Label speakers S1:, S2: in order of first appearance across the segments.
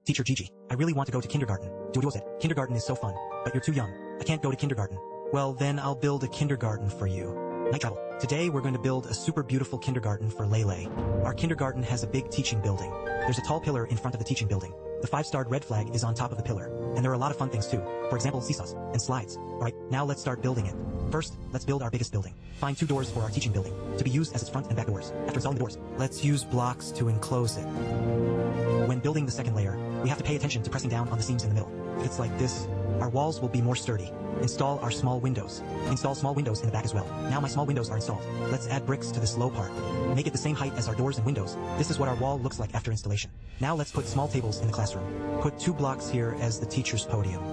S1: Teacher Gigi, I really want to go to kindergarten. Jojo said, kindergarten is so fun, but you're too young. I can't go to kindergarten. Well, then I'll build a kindergarten for you. Night travel. Today we're going to build a super beautiful kindergarten for Lele. Our kindergarten has a big teaching building. There's a tall pillar in front of the teaching building. The 5-starred red flag is on top of the pillar. And there are a lot of fun things too. For example, seesaws and slides. Alright, now let's start building it. First, let's build our biggest building. Find 2 doors for our teaching building, to be used as its front and back doors. After installing the doors, let's use blocks to enclose it. When building the second layer, we have to pay attention to pressing down on the seams in the middle. If it's like this, our walls will be more sturdy. Install our small windows. Install small windows in the back as well. Now my small windows are installed. Let's add bricks to this low part. Make it the same height as our doors and windows. This is what our wall looks like after installation. Now let's put small tables in the classroom. Put 2 blocks here as the teacher's podium.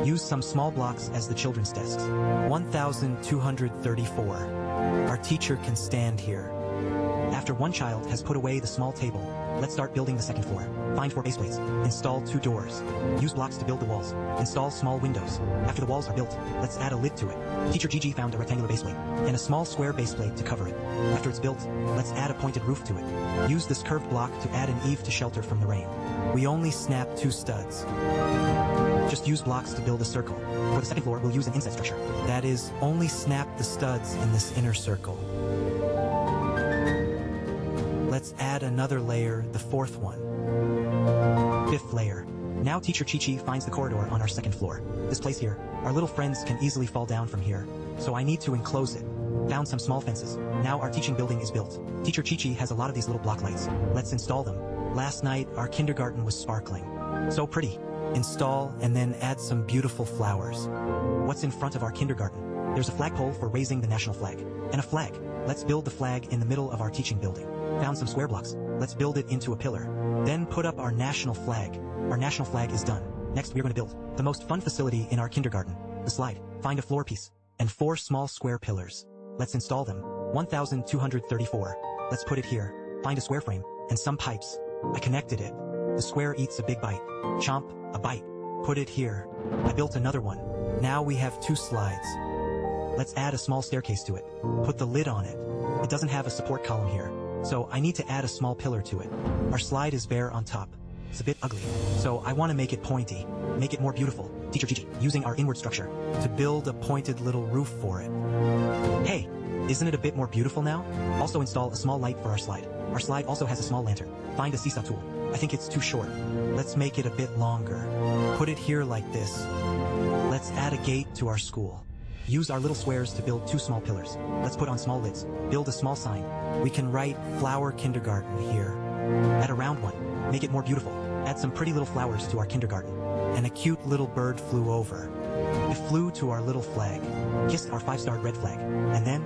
S1: Use some small blocks as the children's desks. 1234. Our teacher can stand here. After one child has put away the small table, let's start building the second floor. Find 4 base plates. Install 2 doors. Use blocks to build the walls. Install small windows. After the walls are built, let's add a lid to it. Teacher Gigi found a rectangular base plate and a small square base plate to cover it. After it's built, let's add a pointed roof to it. Use this curved block to add an eave to shelter from the rain. We only snap 2 studs. Just use blocks to build a circle. For the second floor, we'll use an inset structure. That is, only snap the studs in this inner circle. Let's add another layer, the 4th one. 5th layer. Now Teacher Chi-Chi finds the corridor on our second floor. This place here, our little friends can easily fall down from here, so I need to enclose it. Found some small fences. Now our teaching building is built. Teacher Chi-Chi has a lot of these little block lights. Let's install them. Last night, our kindergarten was sparkling. So pretty. Install and then add some beautiful flowers. What's in front of our kindergarten? There's a flagpole for raising the national flag. And a flag. Let's build the flag in the middle of our teaching building. Found some square blocks. Let's build it into a pillar. Then put up our national flag. Our national flag is done. Next we're going to build the most fun facility in our kindergarten. The slide. Find a floor piece. And 4 small square pillars. Let's install them. 1234. Let's put it here. Find a square frame. And some pipes. I connected it. The square eats a big bite. Chomp, a bite. Put it here. I built another one. Now we have 2 slides. Let's add a small staircase to it. Put the lid on it. It doesn't have a support column here, so I need to add a small pillar to it. Our slide is bare on top. It's a bit ugly, so I want to make it pointy. Make it more beautiful. Teacher Gigi, using our inward structure to build a pointed little roof for it. Hey, isn't it a bit more beautiful now? Also install a small light for our slide. Our slide also has a small lantern. Find a seesaw tool. I think it's too short. Let's make it a bit longer. Put it here like this. Let's add a gate to our school. Use our little squares to build 2 small pillars. Let's put on small lids. Build a small sign. We can write Flower Kindergarten here. Add a round one. Make it more beautiful. Add some pretty little flowers to our kindergarten. And a cute little bird flew over. It flew to our little flag. Kissed our 5-starred red flag. And then,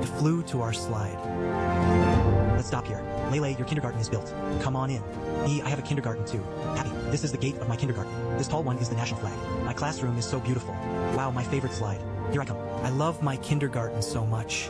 S1: it flew to our slide. Let's stop here. Lele, your kindergarten is built. Come on in. I have a kindergarten too. Happy, this is the gate of my kindergarten. This tall one is the national flag. My classroom is so beautiful. Wow, my favorite slide. Here I come. I love my kindergarten so much.